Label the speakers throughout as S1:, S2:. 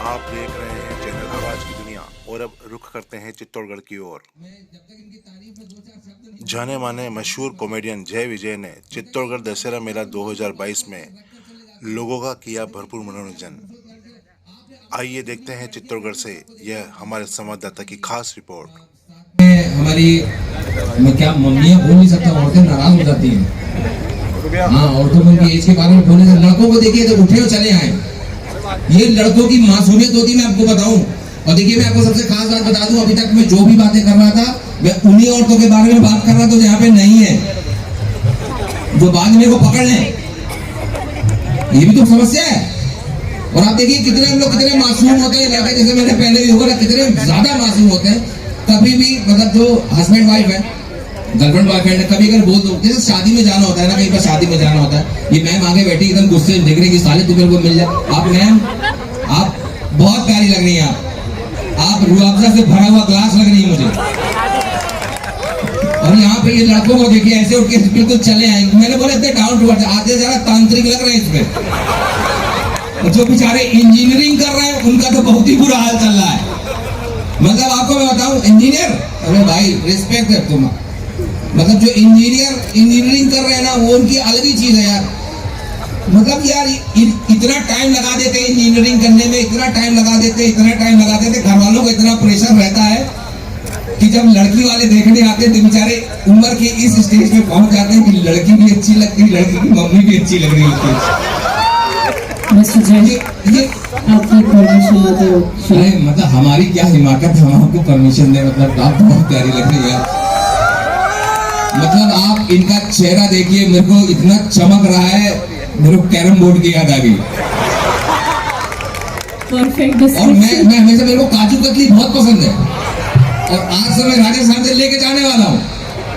S1: आप देख रहे हैं चैनल आवाज की दुनिया और अब रुख करते हैं चित्तौड़गढ़ की ओर। जाने माने मशहूर कॉमेडियन जय विजय ने चित्तौड़गढ़ दशहरा मेला 2022 में लोगों का किया भरपूर मनोरंजन। आइए देखते हैं चित्तौड़गढ़ से यह हमारे संवाददाता की खास रिपोर्ट।
S2: हमारी मैं क्या मम्मियाँ बोल नहीं सकता, औरतें नाराज हो जाती हैं। हाँ, औरतों को उनकी एज के बारे में बोलने से, लड़कों को देखिए तो उठे और चले आए। ये लड़कों की मासूमियत होती मैं आपको बताऊं। और देखिए मैं आपको सबसे खास बात बता दूं, अभी तक मैं जो भी बातें कर रहा था मैं उन्हीं औरतों के बारे में बात कर रहा था जो यहाँ पे नहीं है, जो बाद में को पकड़ लें। ये भी तो समस्या है। और आप देखिए कितने हम लोग कितने मासूम होते हैं लड़के, जैसे मैंने पहले भी बोला कितने ज्यादा मासूम होते हैं। कभी भी मतलब जो हस्बैंड वाइफ है, गर्लफ्रेंड बॉयफ्रेंड है, कभी अगर बोल दो, जैसे शादी में जाना होता है ना, कहीं पर शादी में जाना होता है, ये मैम आगे बैठी एकदम गुस्से में देख रही कि साले तुम्हें को मिल जाए। आप मैम, आप बहुत प्यारी लग रही हैं, आप रुआवजा से भरा हुआ ग्लास लग रही है मुझे। और यहाँ पे ये लड़कों को देखिए ऐसे उठ के बिल्कुल चले आएंगे। मैंने बोला इतने डाउन टू अर्थ, आते जरा तांत्रिक लग रहे हैं इसमें। जो बेचारे इंजीनियरिंग कर रहे हैं उनका तो बहुत ही बुरा हाल चल रहा है। मतलब आपको मैं बताऊं, इंजीनियर, अरे भाई रिस्पेक्ट है तुम, मतलब जो इंजीनियरिंग कर रहे हैं ना, वो उनकी अलग ही चीज है यार। मतलब यार इतना टाइम लगा देते इंजीनियरिंग करने में, इतना टाइम लगा देते, घर वालों को इतना प्रेशर रहता है कि जब लड़की वाले देखने आते हैं तो बेचारे उम्र के इस स्टेज पे पहुंच जाते हैं कि लड़की भी अच्छी लगती है, लड़की की मम्मी भी अच्छी लग रही होती है। ये
S3: आपकी परमिशन दो।
S2: मतलब हमारी क्या हिमाकत है, हम आपको परमिशन दे। मतलब आप बहुत प्यारी लग रही है। मतलब आप इनका चेहरा देखिए, मेरे को इतना चमक रहा है, मेरे को कैरम बोर्ड की याद आ गई।
S3: परफेक्ट।
S2: और मैं हमेशा, मेरे को काजू कतली बहुत पसंद है। और आज से मैं राजस्थान से लेके जाने वाला हूँ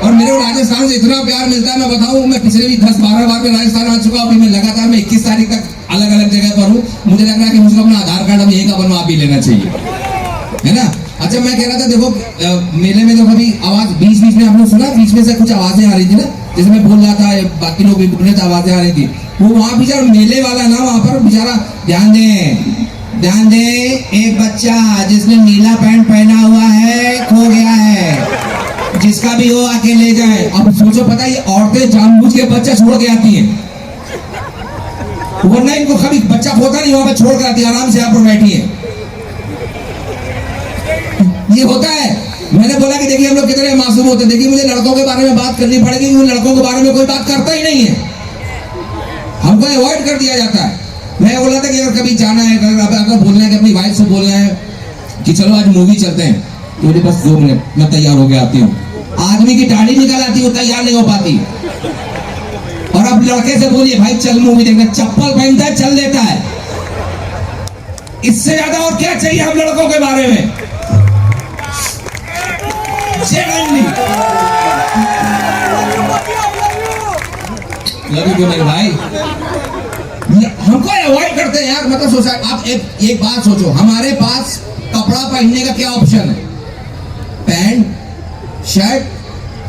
S2: और मेरे को राजस्थान से इतना प्यार मिलता है, मैं बताऊँ, मैं पिछले भी 10-12 बार में राजस्थान आ चुका हूँ। अभी मैं लगातार मैं 21 तारीख तक अलग अलग जगह पर हूँ। मुझे लग रहा है कि मुझको अपना आधार कार्ड अब यहीं का बनवा भी लेना चाहिए, है ना। अच्छा, मैं कह रहा था, देखो मेले में जो कभी आवाज बीच में आपने सुना, बीच में से कुछ आवाजें आ रही थी ना, जैसे मैं बोल रहा था, बाकी लोग भी बोल रहे थे, आवाजें आ रही थी। वो वहाँ बेचारा मेले वाला ना, वहाँ पर बेचारा ध्यान दे, एक बच्चा जिसने नीला पैंट पहना हुआ है खो गया है, जिसका भी हो आके ले जाए। अब सोचो, पता है ये औरतें जानबूझ के बच्चा छोड़ के आती है, वरना इनको कभी बच्चा खोता नहीं, वहां पर छोड़ कर आती है, आराम से यहाँ पर बैठी है। ये होता है। मैंने बोला कि देखिए हम लोग कितने मासूम होते हैं। देखिए मुझे लड़कों के बारे में बात करनी पड़ेगी, क्योंकि लड़कों के बारे में कोई बात करता ही नहीं है, हमको अवॉइड कर दिया जाता है। मैं बोला था कि अगर कभी जाना है, अगर बोलना है कि अपनी वाइफ से बोलना है कि चलो आज मूवी चलते हैं, तो मुझे बस 2 मिनट मैं तैयार होकर आती हूँ। आदमी की दाढ़ी निकल आती है, वो तैयार नहीं हो पाती। और अब लड़के से बोलिए भाई चल मूवी देखना, चप्पल पहनता है, चल देता है। इससे ज्यादा और क्या चाहिए हम लड़कों के बारे में। मेरे भाई हमको अवॉइड करते हैं यार। मतलब सोसाइटी, आप एक बात सोचो, हमारे पास कपड़ा पहनने का क्या ऑप्शन है? पैंट, शर्ट,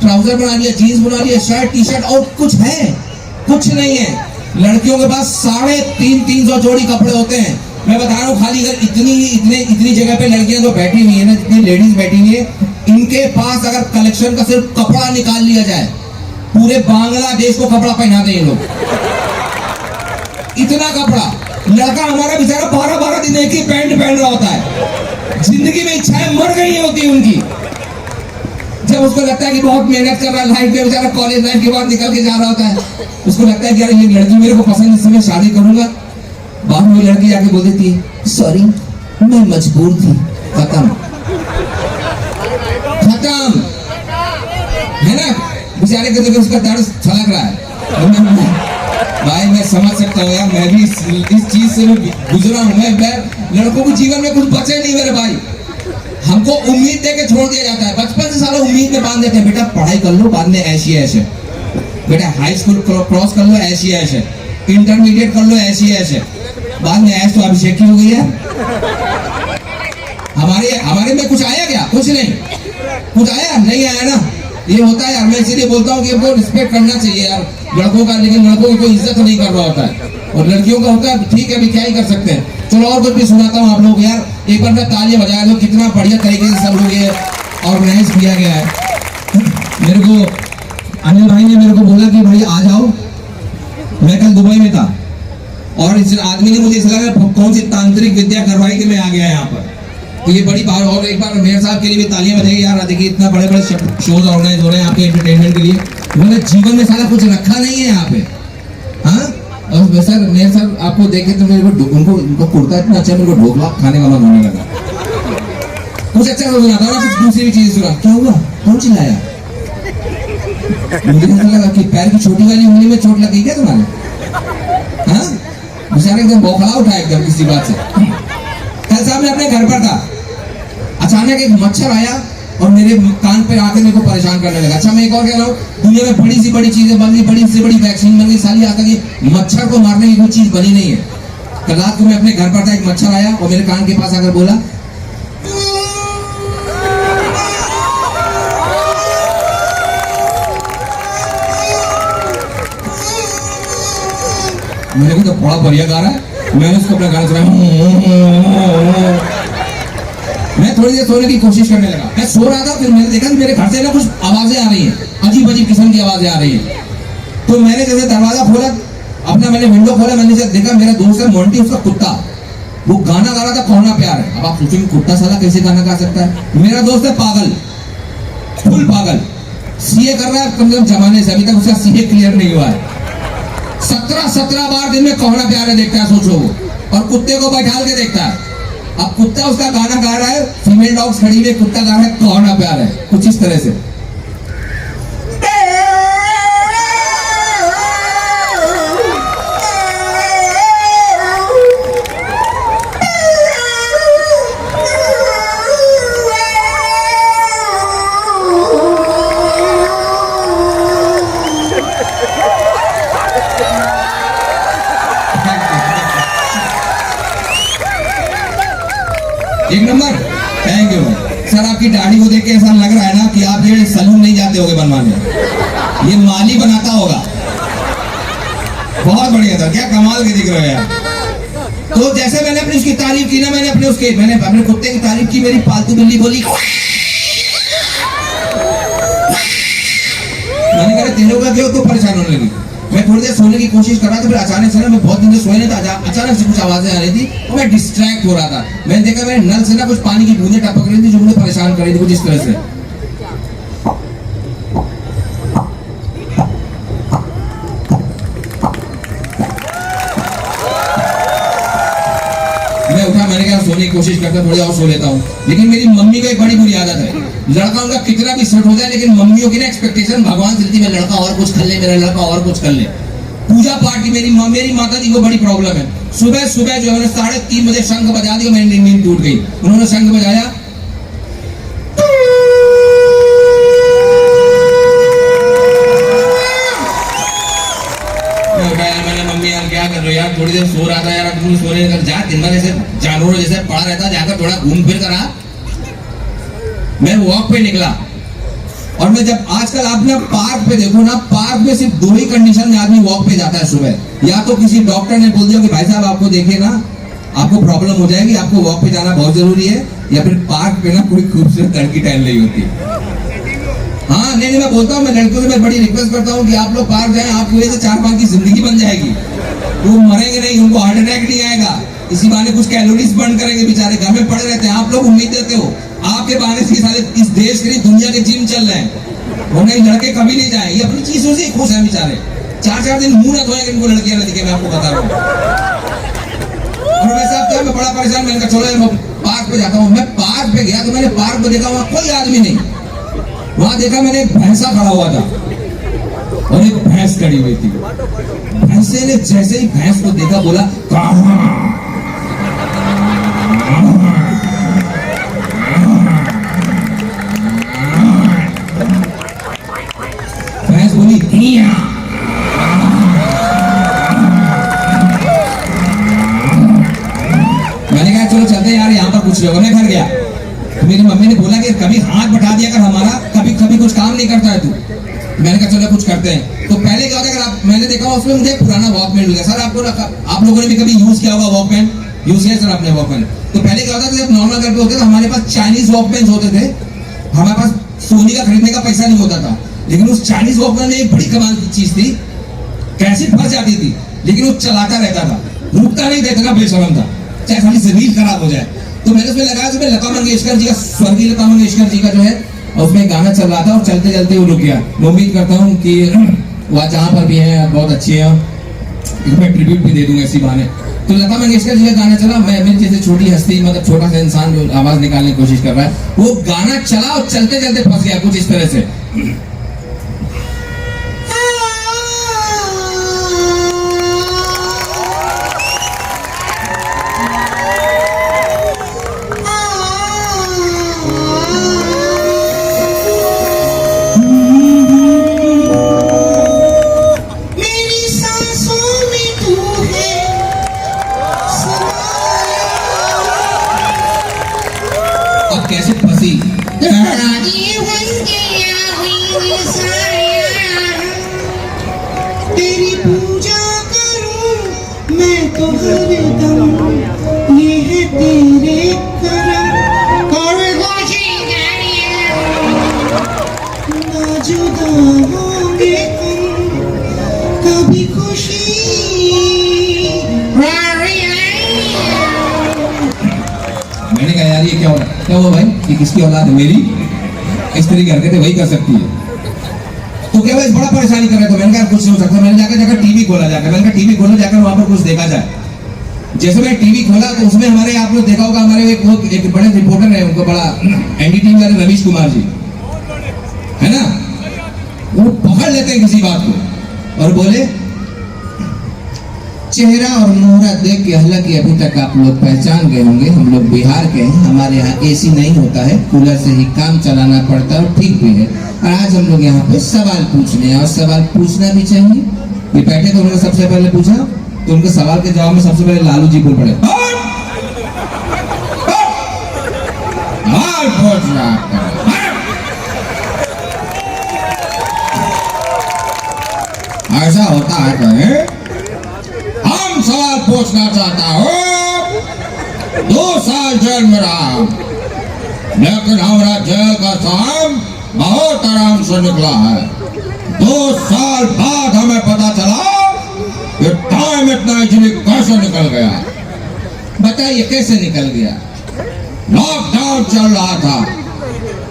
S2: ट्राउजर बना लिया, जीन्स बना लिया, शर्ट, टी शर्ट, और कुछ है? कुछ नहीं है। लड़कियों के पास 350 जोड़ी कपड़े होते हैं। मैं बता रहा हूँ, खाली अगर इतनी जगह पे लड़कियां जो बैठी हुई है ना, जितनी लेडीज बैठी हुई है, इनके पास अगर कलेक्शन का सिर्फ कपड़ा निकाल लिया जाए, पूरे बांग्लादेश को कपड़ा पहना दें ये लोग। इतना कपड़ा। लड़का हमारा बेचारा 12-12 दिन एक ही पैंट पहन रहा होता है। जिंदगी में इच्छाएं मर गई होती है उनकी। जब उसको लगता है कि बहुत मेहनत कर रहा है लाइफ में, बेचारा कॉलेज लाइफ के बाद निकल के जा रहा होता है, उसको लगता है कि यार ये लड़की मेरे को पसंद, इससे मैं शादी करूंगा। बाद में लड़की जाके बोल देती है सॉरी मैं मजबूर थी। खत्म है ना। बेचारे को देखो उसका दर्द छलक रहा है। भाई मैं समझ सकता हूँ यार, मैं भी इस चीज से मैं गुजरा हूँ। मैं लड़कों के जीवन में कुछ बचे नहीं मेरे भाई। हमको उम्मीद दे के छोड़ दिया जाता है, बचपन से सालों उम्मीद में बांध देते हैं, बेटा पढ़ाई कर लो, बाद में ऐसी ऐश है, बेटा हाई स्कूल क्रॉस कर लो, ऐसी ऐश है, इंटरमीडिएट कर लो, ऐसी ऐश है, बाद में ऐश तो अभिषेक की हो गई है। हमारे में कुछ आया क्या? कुछ नहीं, कुछ आया नहीं आया ना। ये होता है यार। मैं इसीलिए बोलता हूँ कि हमको रिस्पेक्ट करना चाहिए यार लड़कों का, लेकिन लड़कों की कोई इज्जत नहीं कर रहा होता है, और लड़कियों का होता है ठीक है, अभी क्या ही कर सकते हैं। चलो और कुछ भी सुनाता हूँ आप लोग को यार, एक बार मैं तालियां बजाया दो, कितना बढ़िया तरीके से सब लोग ये ऑर्गेनाइज किया गया है। मेरे को अनिल भाई ने मेरे को बोला कि भाई आ जाओ, मैं कल दुबई में था और इस आदमी ने मुझे इसलिए कौन सी तांत्रिक विद्या करवाई कि मैं आ गया यहाँ पर, तो ये बड़ी बात। और एक बार मेयर साहब के लिए भी तालियां बजाइए यार, देखिए इतना बड़े बड़े शोज ऑर्गेनाइज हो रहे हैं आपके एंटरटेनमेंट के लिए, उन्होंने जीवन में सारा कुछ रखा नहीं है यहाँ पे। हाँ, और सर मेयर साहब आपको देखे तो मेरे को उनको कुर्ता इतना अच्छा, मेरे को ढोकला खाने का मन होने लगा। कुछ अच्छा सुनाता हूँ, कुछ दूसरी भी चीज सुना। क्या हुआ, कौन चिल्लाया? मुझे ऐसा लगा कि पैर की छोटी वाली उंगली में चोट लगी क्या तुम्हारे? हाँ, बेचारे एकदम बौखला उठा एकदम किसी बात से। कल साहब मैं अपने घर पर था, अचानक एक मच्छर आया और मेरे कान पे आकर मेरे को परेशान करने लगा। अच्छा मैं एक और कह रहा हूँ, दुनिया में बड़ी सी बड़ी चीजें बन गई, बड़ी से बड़ी वैक्सीन बन गई, साली आता कि मच्छर को मारने की कोई चीज बनी नहीं है। कल रात को मैं अपने घर पर था, एक मच्छर आया और मेरे कान के पास आकर बोला, मेरे को तो बड़ा बढ़िया गा रहा है। मैंने उसको अपना गाना सुनाया, मैं थोड़ी देर सोने की कोशिश करने लगा। मैं सो रहा था, फिर मैंने देखा कि मेरे घर से ना कुछ आवाजें आ रही हैं, अजीब अजीब किस्म की आवाजें आ रही हैं। तो मैंने जैसे दरवाजा खोला, अपना मैंने विंडो खोला, मैंने जब देखा मेरा दोस्त है मोंटी, उसका कुत्ता, वो गाना गा रहा था कौन प्यार है। अब आप सोचेंगे कुत्ता साला कैसे गाना गा सकता है? मेरा दोस्त है पागल, फुल पागल, सीए कर रहा है कम से कम जमाने से, अभी तक उसका सीए क्लियर नहीं हुआ है। 17 बार दिन में कौन प्यार है देखता है, सोचो वो, और कुत्ते को बैठाल के देखता है। अब कुत्ता उसका गाना गा रहा है, फीमेल डॉग्स खड़ी हुई, कुत्ता गा रहा है कौन प्यार है, कुछ इस तरह से। एक नंबर, थैंक यू सर। आपकी दाढ़ी को देख के ऐसा लग रहा है ना कि आप जो सलून नहीं जाते होगे बनवाने, ये माली बनाता होगा। बहुत बढ़िया था, क्या कमाल के दिख रहे हो यार। तो जैसे मैंने अपनी उसकी तारीफ की ना, मैंने अपने कुत्ते की तारीफ की, मेरी पालतू बिल्ली बोली, मैंने कहा तेरे का क्यों तो परेशान होने लगी। मैं थोड़ी देर सोने की कोशिश कर रहा था, फिर अचानक से ना, मैं बहुत दिन से सोए नहीं था, अचानक से कुछ आवाजें आ रही थी और मैं डिस्ट्रैक्ट हो रहा था। मैंने देखा मेरे नल से ना कुछ पानी की बूंदें टपक रही थी जो मुझे परेशान कर रही थी कुछ इस तरह से। मैं उठा, मैंने कहा सोने की कोशिश करता, थोड़ी और सो लेता हूँ। लेकिन मेरी मम्मी का एक बड़ी बुरी आदत है, लड़का उनका कितना भी सेट हो जाए, लेकिन मम्मियों की ना एक्सपेक्टेशन भगवान से मेरा लड़का और कुछ कर ले, मेरा लड़का और कुछ कर ले। पूजा पाठ की मेरी माता जी को बड़ी प्रॉब्लम है। सुबह सुबह जो है 3:30 बजे शंख बजा दिया, मेरी नींद टूट गई। उन्होंने शंख बजाया, मैंने मम्मी यार क्या कर रहे हो यार, थोड़ी देर सो रहा था यार, अब तुम सोने कर जा, दिन भर ऐसे जानवरों जैसे पड़ा रहता, जाकर थोड़ा घूम फिर कर आ। मैं वॉक पे निकला और मैं जब आजकल आप ना पार्क पे देखो ना, पार्क में सिर्फ 2 ही कंडीशन में आदमी वॉक पे जाता है सुबह। या तो किसी डॉक्टर ने बोल दिया कि भाई साहब आपको देखे ना आपको प्रॉब्लम हो जाएगी, आपको वॉक पे जाना बहुत जरूरी है, या फिर पार्क पे ना कोई खूबसूरत लड़की टहल रही होती है। हाँ नहीं, मैं बोलता हूँ, मैं लड़कों से मैं बड़ी रिक्वेस्ट करता हूँ कि आप लोग पार्क जाएं, आपकी वजह से 4-5 की जिंदगी बन जाएगी। वो मरेंगे नहीं, उनको हार्ट अटैक नहीं आएगा, इसी बहाने कुछ कैलोरीज बर्न करेंगे, बेचारे घर में पड़े रहते हैं। आप लोग उम्मीद देते हो आपके बहाने से सारे इस देश के लिए दुनिया के जिम चल रहे हैं, वो नहीं लड़के कभी नहीं जाए, ये अपनी चीजों से ही खुश है बेचारे। 4-4 दिन मुंह ना धोएंगे, इनको लड़कियां ना दिखे, मैं आपको बता रहा हूँ। और वैसे अब क्या, मैं बड़ा परेशान, मैंने कहा चलो मैं पार्क पे जाता हूँ। मैं पार्क पे गया तो मैंने पार्क में देखा वहाँ कोई आदमी नहीं, वहां देखा मैंने एक भैंसा खड़ा हुआ था और एक भैंस खड़ी हुई थी। भैंसे ने जैसे ही भैंस को देखा बोला कहाँ, भैंस बोली हिया। मैंने कहा चलो चलते यार, यहाँ पर कुछ लोगों ने घर गया। तो मेरी मम्मी ने बोला कि कभी हाथ बढ़ा दिया कर हमारा, कभी कभी कुछ काम नहीं करता है तू। मैंने कहा चलो कुछ करते हैं। तो पहले क्या होता है, अगर आप, मैंने देखा उसमें मुझे पुराना वॉकमैन मिल गया। सर आप लोगों ने भी कभी यूज किया होगा वॉकमैन, यूज किया सर आपने वॉकमैन? तो पहले क्या होता था, जब नॉर्मल घर पे होते तो हमारे पास चाइनीज वॉकमैन होते थे, हमारे पास सोनी का खरीदने का पैसा नहीं होता था, लेकिन उस चाइनीज वॉकमैन में एक बड़ी कमाल की चीज थी, कैसेट फंस जाती थी लेकिन वो चलाता रहता था, रुकता नहीं देता था, बेशरम था, चाहे खाली जमीन खराब हो जाए। तो मैंने उसमें लगाया, उसमें लता मंगेशकर जी का, स्वर्गीय लता मंगेशकर जी का जो है, और उसमें गाना चल रहा था और चलते चलते वो रुक गया। मैं उम्मीद करता हूँ कि वह जहाँ पर भी है बहुत अच्छी है, इसमें ट्रिब्यूट भी दे दूंगा इसी बहाने। तो लता मंगेशकर जी का गाना चला, मैं मेरी जैसे छोटी हस्ती, मतलब छोटा सा इंसान जो आवाज निकालने की कोशिश कर रहा है, वो गाना चला और चलते चलते फंस गया कुछ इस तरह से। अब कैसे फंसी?
S4: तेरी पूजा करूं मैं तो हरदम, ये है तेरे करम और ना जुदा होंगे हम कभी खुशी।
S2: मैंने कहा यार ये क्या हुआ भाई, कि किसकी औलाद है? मेरी? इस तरीके की हरकतें वही कर सकती है। तो क्या भाई बड़ा परेशानी कर रहे थे? मैंने कहा कुछ नहीं हो सकता। मैंने जाकर टीवी खोला, मैंने कहा टीवी खोलो, जाकर वहां पर कुछ देखा जाए। जैसे मैं टीवी खोला तो उसमें हमारे, आप लोग देखा होगा, हमारे एक बड़े रिपोर्टर है, उनको बड़ा एनडीटीवी वाले रवीश कुमार जी है ना, वो पकड़ लेते हैं किसी बात को और बोले, चेहरा और मुहूर्त देख के हालांकि अभी तक आप लोग पहचान गए होंगे, हम लोग बिहार के हैं, हमारे यहाँ एसी नहीं होता है, कूलर से ही काम चलाना पड़ता है और ठीक भी है। और आज हम लोग यहाँ पे सवाल पूछने हैं और सवाल पूछना भी चाहिए। ये बैठे तो उन्होंने सबसे पहले पूछा, तो उनके सवाल के जवाब में सबसे पहले लालू जी बोल पड़े, ऐसा होता है कहीं? हम सवाल पूछना चाहता हूँ, 2 साल जेल में रहा, लेकिन हमारा जेल का काम बहुत आराम से निकला है। 2 साल बाद हमें पता चला कि टाइम इतना इजीली कैसे निकल गया। बताइए कैसे निकल गया? लॉकडाउन चल रहा था,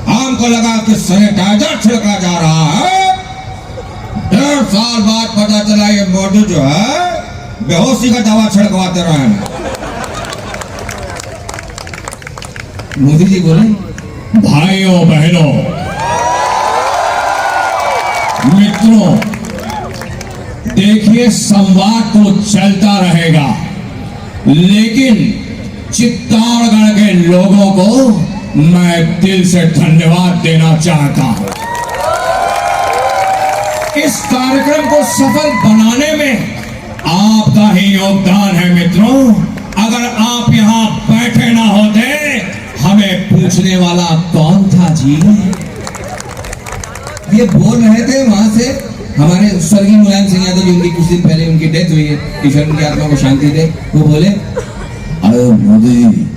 S2: हमको लगा कि सैनिटाइजर छिड़का जा रहा है, 1.5 साल बाद पता चला ये मोदी जो है बेहोशी का दवा छिड़कवाते रहे हैं। मोदी जी बोले, भाइयों बहनों मित्रों, देखिए संवाद तो चलता रहेगा, लेकिन चित्तौड़गढ़ के लोगों को मैं दिल से धन्यवाद देना चाहता हूं। इस कार्यक्रम को सफल बनाने में आपका ही योगदान है मित्रों। अगर आप यहाँ बैठे ना होते, हमें पूछने वाला कौन था जी? ये बोल रहे थे वहां से हमारे स्वर्गीय मुलायम सिंह यादव जी, उनकी कुछ दिन पहले उनकी डेथ हुई है, ईश्वर उनकी आत्मा को शांति दे। वो बोले, अरे मोदी जी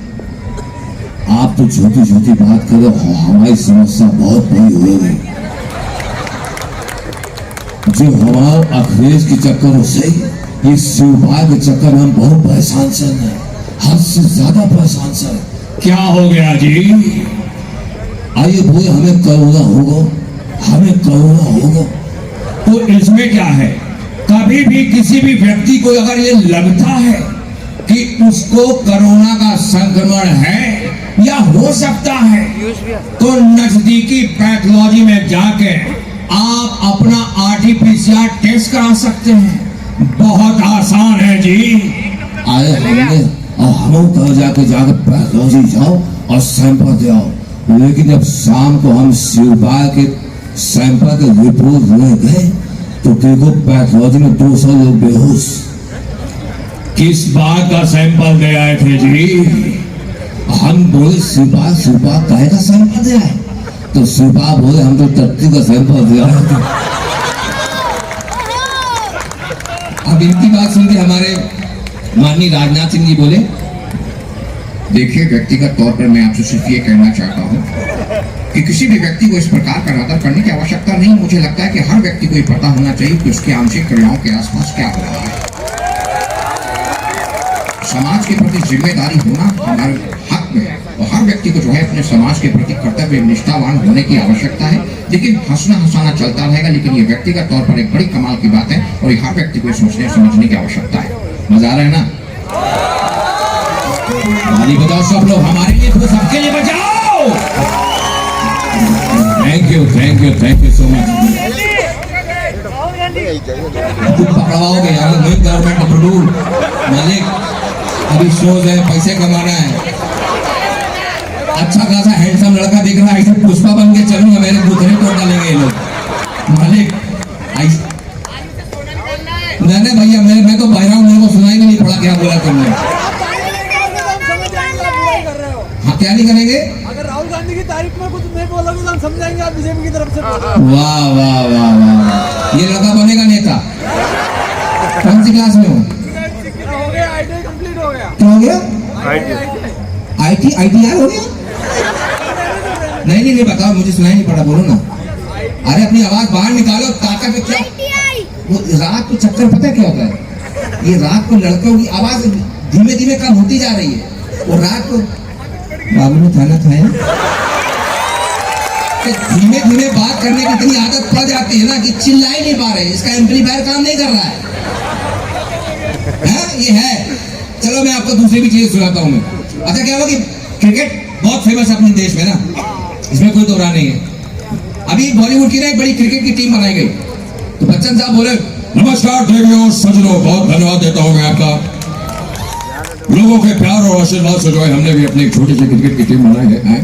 S2: आप तो छोटी छोटी बात करो, हमारी समस्या बहुत बड़ी हो गई। जो हमारा अखिलेश के चक्कर से, ये शिवपाल के चक्कर में हम बहुत परेशान चल रहे हैं, हद से ज्यादा परेशान चल। क्या हो गया जी? आइए बोले, हमें कोरोना होगा, हमें कोरोना होगा। तो इसमें क्या है, कभी भी किसी भी व्यक्ति को अगर ये लगता है कि उसको कोरोना का संक्रमण है या हो सकता है, तो नजदीकी पैथोलॉजी में जाके आप अपना आरटीपीसीआर टेस्ट करा सकते हैं। बहुत आसान है जी। आए हमने और हम कल जाके पैथोलॉजी जाओ और सैंपल दे आओ। लेकिन जब शाम को हम शिवपाल के सैंपल के रिपोर्ट ले गए तो देखो पैथोलॉजी में 200 लोग बेहोश। किस बात का सैंपल दे आए थे जी? हम बोले शिवपाल काहे का सैंपल दे आए? तो शिवपाल बोले हम तो टट्टी का सैंपल दे आए थे। अब इनकी बात सुन के हमारे माननीय राजनाथ सिंह जी बोले, देखिए, व्यक्तिगत तौर पर मैं आपसे सिर्फ ये कहना चाहता हूँ कि किसी भी व्यक्ति को इस प्रकार का नाटक करने की आवश्यकता नहीं। मुझे लगता है कि हर व्यक्ति को ये पता होना चाहिए कि उसके आंशिक क्रियाओं के आसपास क्या हो रहा है। समाज के प्रति जिम्मेदारी होना हमारे हक में है और हर व्यक्ति को जो है अपने समाज के प्रति कर्तव्य निष्ठावान होने की आवश्यकता है। लेकिन हंसना हंसाना चलता रहेगा, लेकिन ये व्यक्तिगत तौर पर एक बड़ी कमाल की बात है और ये हर व्यक्ति को सोचने समझने की आवश्यकता है। मजा आ रहा है ना? ताली बजाओ सब लोग हमारे लिए, तो सबके लिए बजाओ। Thank you so much. तुम पकड़वाओगे यार, नहीं गवर्नमेंट अप्रूव मालिक। अभी शोज है, पैसे कमाना है। अच्छा खासा हैंडसम लड़का दिख रहा है, ऐसे पुष्पा बन के चलूंगा, मेरे बुतरे तोड़ डालेंगे ये लोग मालिक। नहीं भैया, मैं तो बह रहा हूँ, मेरे को सुनाई भी नहीं पड़ा क्या बोला तुमने। हाँ, क्या नहीं करेंगे?
S5: अगर राहुल गांधी की तारीफ में कुछ नहीं बोलोगे तो हम समझाएंगे आप बीजेपी की तरफ से बोल रहे हो।
S2: वाह वाह वाह वाह, ये लड़का बनेगा नेता। कौन सी क्लास में हो?
S5: हो गया, आईटीआई कंप्लीट हो गया।
S2: क्या हो गया? ITI हो गया? नहीं बताओ, मुझे सुनाई नहीं पड़ा, बोलो ना। अरे अपनी आवाज बाहर निकालो, ताकत में क्या? वो रात को चक्कर पता है क्या होता है? ये रात को लड़कों की आवाज धीमे धीमे कम होती जा रही है और रात को बाबू ने खाना खाया, धीमे धीमे बात करने की इतनी आदत पड़ जाती है ना कि चिल्ला ही नहीं पा रहे। इसका एम्पलीफायर काम नहीं कर रहा है। ये है। चलो मैं आपको दूसरी भी चीज सुनाता हूँ मैं। अच्छा, क्या हुआ कि क्रिकेट बहुत फेमस है अपने देश में ना, इसमें कोई दो राय नहीं है। अभी बॉलीवुड की ना एक बड़ी क्रिकेट की टीम बनाई गई, तो बच्चन साहब बोले, नमस्कार देवियों सज्जनों, बहुत धन्यवाद देता हूँ मैं आपका। लोगों के प्यार और आशीर्वाद से जो है हमने भी अपनी एक छोटी सी क्रिकेट की टीम बनाई है,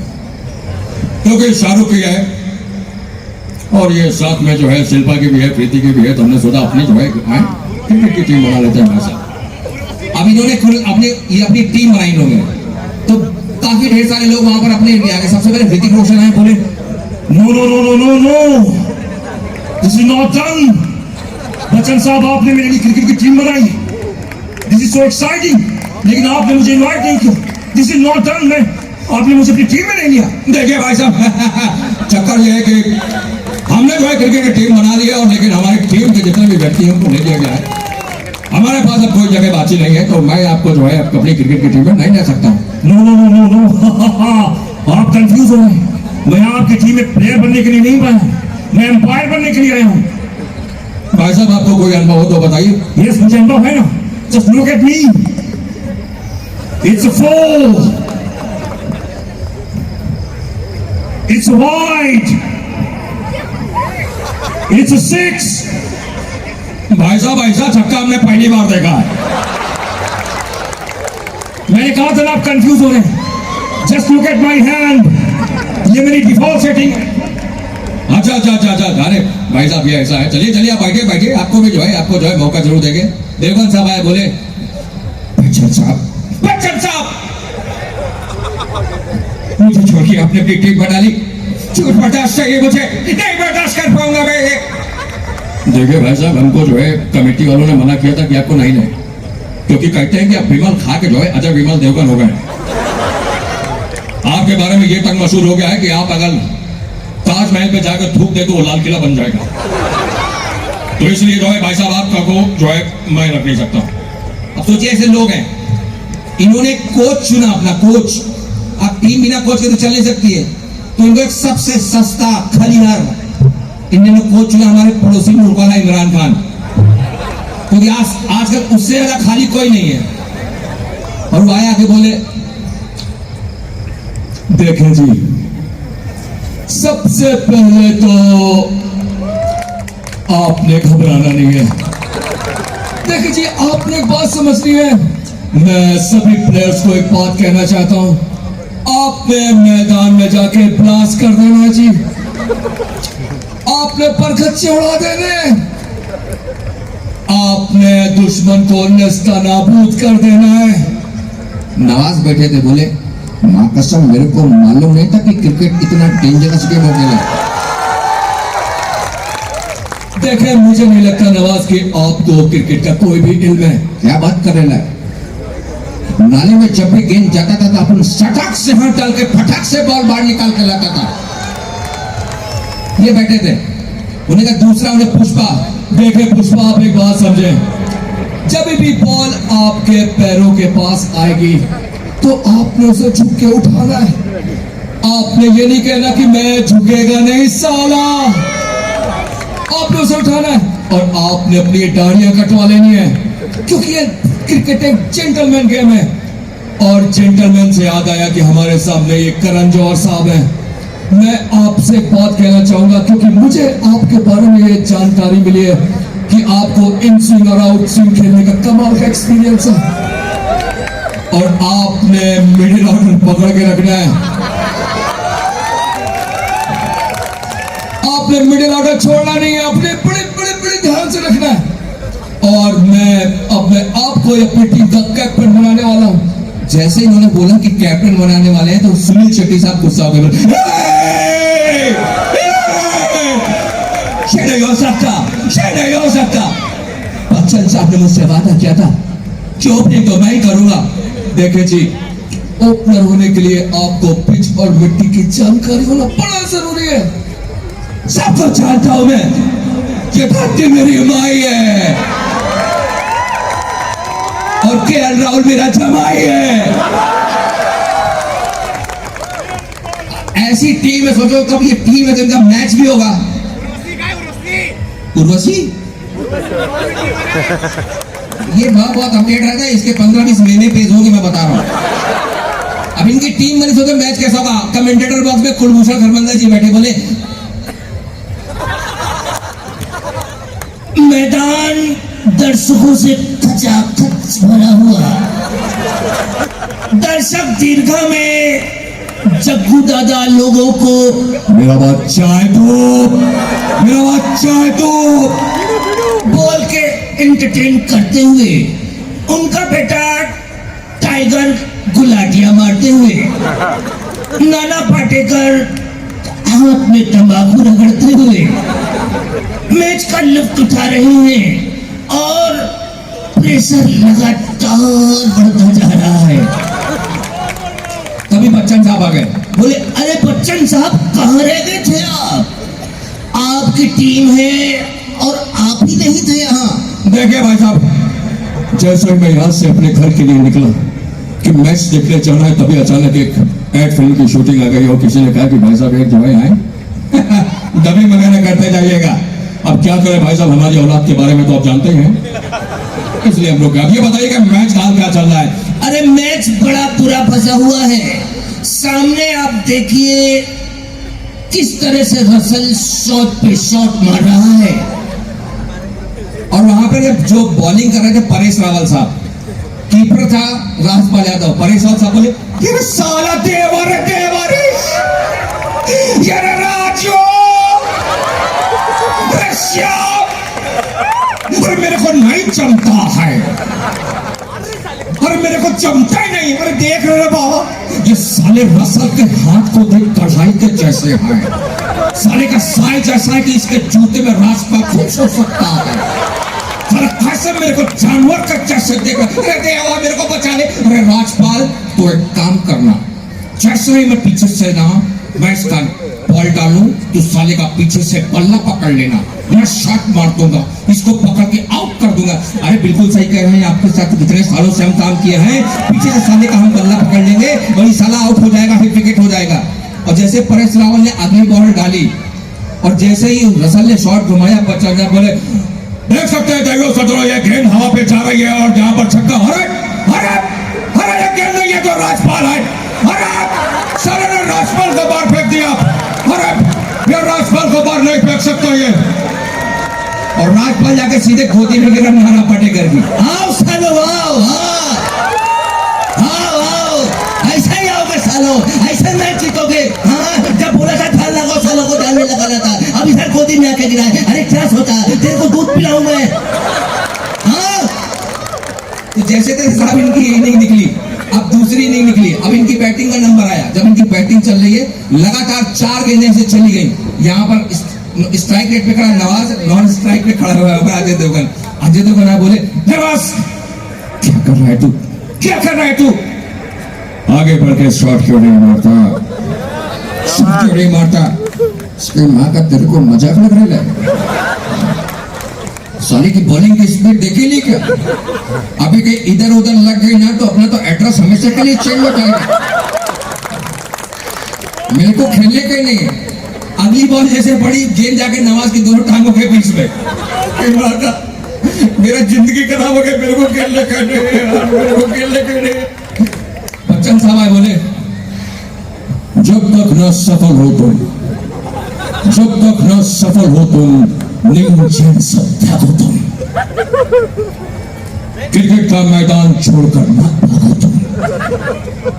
S2: क्योंकि शाहरुख की है और ये साथ में जो है शिल्पा की भी है, प्रीति की भी है, तो हमने सोचा अपनी जो है क्रिकेट की टीम बना लेते हैं हमारे साथ। अब इन्होंने अपनी टीम बनाई लोगों ने, तो काफी ढेर सारे लोग वहां पर अपने इंडिया के सबसे पहले ऋतिक रोशन आए, बोले no no no no no no, this is not done. Bachchan sahab, आपने मेरे लिए क्रिकेट की टीम बनाई, दिस इज सो एक्साइटिंग, लेकिन आपने मुझे इनवाइट नहीं किया, दिस इज नॉट डन। मैं आपने मुझे अपनी टीम में नहीं लिया। देखिए भाई साहब, चक्कर ये है कि हमने जो है क्रिकेट की टीम बना ली है, और लेकिन हमारी टीम के जितने भी व्यक्ति हैं उनको नहीं लिया गया है। हमारे पास अब कोई जगह बाकी नहीं है, तो मैं आपको जो है अपनी क्रिकेट की टीम में नहीं ले सकता हूँ। No no no no no, आप कंफ्यूज हो रहे हैं। मैं आपकी टीम में प्लेयर बनने के लिए नहीं आया, मैं एम्पायर बनने के लिए आया हूँ। भाई साहब, आपको कोई अनुभव हो तो बताइए। यस, मुझे अनुभव है ना, just look at me, it's a 4, it's a wide, it's a 6। भाई साहब, ऐसा छक्का हमने पहली बार देखा है। मैंने कहा था ना, आप कंफ्यूज हो रहे हैं। Just look at my hand, ये मेरी डिफॉल्ट सेटिंग है। अच्छा, अरे भाई साहब, ये ऐसा है। चलिए आप बैठिए, आपको जो है मौका जरूर देंगे। देवगन साहब आए, बोले बच्चन साहब मुझे छोड़िए, आपने अपनी टीम बना ली, झूठ बर्दाश्त चाहिए मुझे, नहीं बर्दाश्त कर पाऊंगा मैं। देखिए भाई साहब, हमको जो है कमेटी वालों ने मना किया था कि आपको नहीं, क्योंकि कहते हैं कि आप विमल खा के जो है अजय विमल देवगन हो गए। आपके बारे में ये तक मशहूर हो गया है कि आप अगर ताजमहल पे जाकर थूक दे तो वो लाल किला बन जाएगा। तो इसलिए जो है भाई साहब, आपका को जो है मैं रख नहीं सकता। अब सोचिए, ऐसे लोग हैं, इन्होंने कोच चुना, अपना कोच। अब टीम बिना कोच के तो चल नहीं सकती है, तो इनको एक सबसे सस्ता खलीहार इन्होंने कोच चुना, हमारे पड़ोसी मुल्क वाला इमरान खान, क्योंकि आजकल उससे ज्यादा खाली कोई नहीं है। और वो आए आके बोले, देखें जी, सबसे पहले तो आपने घबराना नहीं है। देखिए जी, आपने एक बात समझनी है। मैं सभी प्लेयर्स को एक बात कहना चाहता हूं, आपने मैदान में जाके ब्लास्ट कर देना है जी, आपने परखच्चे उड़ा देने, आपने दुश्मन को नेस्ता नाबूद कर देना है। नवाज बैठे थे, बोले मां कसम, मेरे को मालूम नहीं था कि क्रिकेट इतना डेंजरस गेम हो गया। देखें, मुझे नहीं लगता नवाज कि आपको क्रिकेट का कोई भी इल्म है। क्या बात कर रहे हैं? नाले में जब भी गेंद जाता था तो अपन सटक से हाथ डाल के फटक से बॉल बाहर निकाल के लाता था। ये बैठे थे। उन्हें कहा दूसरा उन्हें पुष्पा, देखे पुष्पा आप एक बात समझे, जब भी बॉल आपके पैरों के पास आएगी तो आपने उसे झुक के उठाना है। आपने ये नहीं कहना कि मैं झुकेगा नहीं साला, आपने उसे उठाना है और आपने अपनी दाढ़ियां कटवा लेनी है, क्योंकि ये क्रिकेट एक जेंटलमैन गेम है। और जेंटलमैन से याद आया कि हमारे सामने ये करण जौहर साहब हैं। मैं आपसे एक बात कहना चाहूंगा, क्योंकि मुझे आपके बारे में ये जानकारी मिली है कि आपको इन स्विंग और आउट स्विंग खेलने का कमाल का एक्सपीरियंस है और आपने मिडिल ऑर्डर पकड़ के रखना है। आपने मिडिल ऑर्डर छोड़ना नहीं है, आपने बड़े बड़े बड़े ध्यान से रखना है। और मैं अपने आप को अपनी टीम का कैप्टन बनाने वाला हूं। जैसे इन्होंने बोला कि कैप्टन बनाने वाले हैं तो सुनील शेट्टी साहब गुस्सा हो गए। नहीं हो सकता, नहीं हो सकता। बच्चन साहब ने मुझसे वादा किया था कि ओपनिंग तो मैं ही करूंगा। देखे जी, ओपनर होने के लिए आपको पिच और मिट्टी की जानकारी होना बड़ा जरूरी है। सबको जानता हूं मैं, ये धरती मेरी माई है और केएल राहुल मेरा जमाई है। ऐसी टीम है, सोचो कब ये टीम है जिनका मैच भी होगा। उर्वशी ये बहुत अपडेट रहता है, इसके 15-20 महीने पेश होंगे, मैं बता रहा हूं। अब इनकी टीम मैंने सोचा मैच कैसा होगा। कमेंटेटर बॉक्स में कुलभूषण खरबंदा जी बैठे, बोले मैदान दर्शकों से खचाखच भरा हुआ। दर्शक दीर्घा में जग्गू दादा लोगों को मेरा बात चाय दो, मेरा बात चाय दो बोल के एंटरटेन करते हुए, उनका बेटा टाइगर गुलाटियां मारते हुए, नाना पाटेकर हाथ में तंबाकू रगड़ते हुए मैच का लुत्फ उठा रहे हैं और प्रेशर लगातार बढ़ता जा रहा है। तभी बच्चन साहब आ गए, बोले अरे बच्चन साहब कहाँ रह गए थे आप? आपकी टीम है और आप ही नहीं थे यहाँ। देखिए भाई साहब, जैसे मैं यहाँ से अपने घर के लिए निकला कि मैच देखने जाना है, तभी अचानक एक एड फिल्म की शूटिंग आ गई और किसी ने कहा कि भाई साहब एक जगह आए दबी वगैरह करते जाइएगा। अब क्या करें भाई साहब, हमारी औलाद के बारे में तो आप जानते ही हैं, इसलिए हम लोग क्या। ये बताइएगा मैच हाल क्या चल रहा है? अरे मैच बड़ा पूरा फंसा हुआ है। सामने आप देखिए किस तरह से रसल शॉट पे शॉट मार रहा है और वहां पर जो बॉलिंग कर रहे थे परेश रावल साहब, कीपर था राजपाल यादव। परेश रावल साहब बोले ये साला देवर है, देवर ये राजू और मेरे को नहीं जमता है, और मेरे को जमता ही नहीं। अरे देख रहे बाबा, ये साले रसल के हाथ को देख कढ़ाई के जैसे है, साले का साइज ऐसा है कि इसके जूते में राजपाल खुश हो सकता है। कैसे मेरे को जानवर का जैसे देखा, अरे देवा मेरे को बचा ले। अरे राजपाल तो एक काम करना, जैसे ही मैं पीछे से ना मैं इसका बॉल डालूं तो साले का पीछे से बल्ला पकड़ लेना, मैं शॉट मार दूंगा, इसको पकड़ के आउट कर दूंगा। अरे बिल्कुल सही कह रहे हैं, आपके साथ कितने सालों से हम काम किए हैं। पीछे से साले का हम बल्ला पकड़ लेंगे और ये साला आउट हो जाएगा, फिर विकेट हो जाएगा। और जैसे परेश रावल ने अगली बॉल डाली और जैसे ही रसल ने शॉट घुमाया, बच्चा बोले देख सकते हैं देखो सदरो, ये गेंद हवा पे जा रही है और जहां पर छक्का, अरे अरे अरे ये गेंद नहीं है तो राजपाल है, अरे साले ने राजपाल को बाहर फेंक दिया, अरे ये राजपाल को बाहर नहीं फेंक सकता ये। और राजपाल जाके सीधे खोती में गिरा नाना पाटेकर की। आओ सालो आओ, आओ आओ, ऐसा ही आओगे सालो, ऐसे मैच जीतोगे। हाँ जब बोला था ध्यान लगाओ, सालों को डालने लगाना था, अब इधर गोदी में आके गिरा है। अरे क्या सोचा तेरे को दूध पिलाऊं मैं? हाँ तो जैसे तेरे साहब इनकी इनिंग निकली, अब दूसरी इनिंग निकली, अब इनकी बैटिंग का नंबर आया। जब इनकी बैटिंग चल रही है, लगातार 4 गेंदें से चली गई। यहाँ पर स्ट्राइक रेट पे खड़ा नवाज, नॉन स्ट्राइक पे खड़ा हुआ है अजय देवगन। अजय देवगन बोले नवाज क्या कर रहा है तू? क्या कर रहा है तू? आगे बढ़ के शॉट क्यों नहीं मारता? शॉट क्यों नहीं मारता? इसके माँ का तेरे को मजाक लग रहा है? साली की बॉलिंग की स्पीड देखी नहीं क्या? अभी के इधर उधर लग गई ना तो अपना तो एड्रेस हमेशा के लिए चेंज हो जाएगा। मेरे को खेलने का ही नहीं है। अगली बॉल ऐसे पड़ी गेंद जाके नवाज की दोनों टांगों के बीच में। मेरा जिंदगी खराब हो गया। मेरे को खेलने का नहीं है यार, मेरे को खेलने का नहीं है। बच्चन साहब आए बोले जब तक न सफल हो तुम, जब तक न सफल हो तुम, निमचैन सब त्यागो तुम। क्रिकेट का मैदान छोड़कर मत भागो तुम।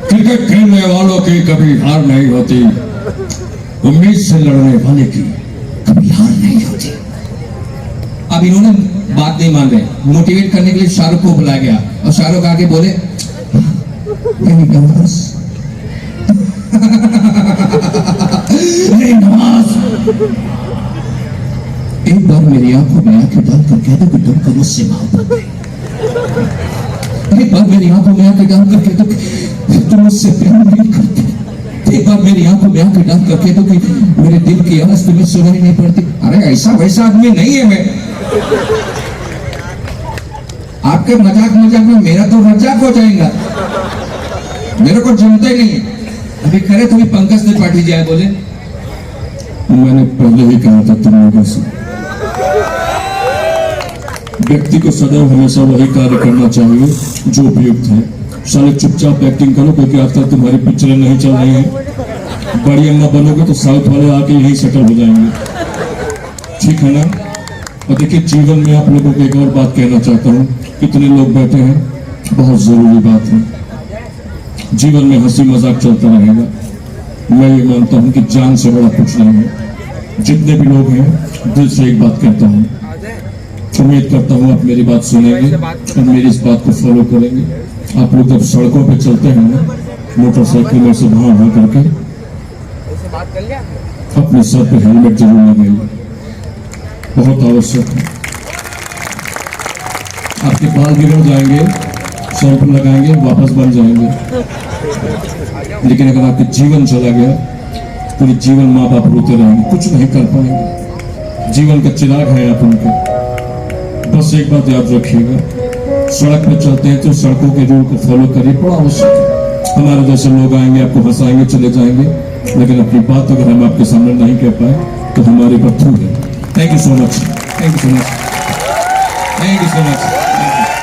S2: क्रिकेट खेलने वालों की कभी हार नहीं होती, उम्मीद से लड़ने वाले की कभी हार नहीं होती। अब इन्होंने बात नहीं मान रहे। मोटिवेट करने के लिए शाहरुख को बुलाया गया और शाहरुख आके बोले नवाज नवाज एक बार मेरी आंखों में आंखें डालकर कह दो कि तुमको मुझसे मोहब्बत है। एक बार मेरी आंखों में आंखें डालकर कह दो कि तुम मुझसे प्यार नहीं करते। एक बार मेरी आंखों में आंखें डालकर कह दो कि मेरे दिल की आवाज तुम्हें सुनाई नहीं पड़ती। अरे ऐसा वैसा आदमी नहीं है मैं। आपके मजाक मजाक में मेरा तो मजाक हो जाएगा। मेरे को जमता ही नहीं। अभी करे तो भी पंकज त्रिपाठी जी आए बोले मैंने पहले ही कहा था तुम लोगों से व्यक्ति को सदैव हमेशा वही कार्य करना चाहिए जो उपयुक्त है। साले चुपचाप एक्टिंग करो क्योंकि आजकल तुम्हारी पिक्चरें नहीं चल रही हैं। बड़ी अम्मा बनोगे तो साउथ वाले आके यही सेटल हो जाएंगे। ठीक है ना? और देखिए जीवन में आप लोगों को एक और बात कहना चाहता हूँ। इतने लोग बैठे हैं, बहुत जरूरी बात है। जीवन में हंसी मजाक चलता रहेगा। मैं ये मानता हूँ कि जान से बड़ा कुछ नहीं है। जितने भी लोग हैं दिल से एक बात कहता हूँ, उम्मीद करता हूँ आप मेरी बात सुनेंगे और मेरी इस बात को फॉलो करेंगे। आप लोग जब सड़कों पे चलते हैं ना मोटरसाइकिल में से भां भां करके अपने सर पे हेलमेट जरूर लगाइए, बहुत आवश्यक है। आपके बाल गिर जाएंगे, सर पर लगाएंगे वापस बन जाएंगे। लेकिन अगर आपके जीवन चला गया पूरे जीवन माँ बाप रोते रहेंगे, कुछ नहीं कर पाएंगे। जीवन का चिराग है आप उनके। बस एक बात याद रखिएगा, सड़क पे चलते हैं तो सड़कों के रूल को फॉलो करिए, बड़ा आवश्यक है। हमारे जैसे लोग आएंगे आपको हंसाएंगे चले जाएंगे, लेकिन अपनी बात अगर हम आपके सामने नहीं कह पाए तो हमारे पर थू है। Thank you so much, thank you so much, thank you so much.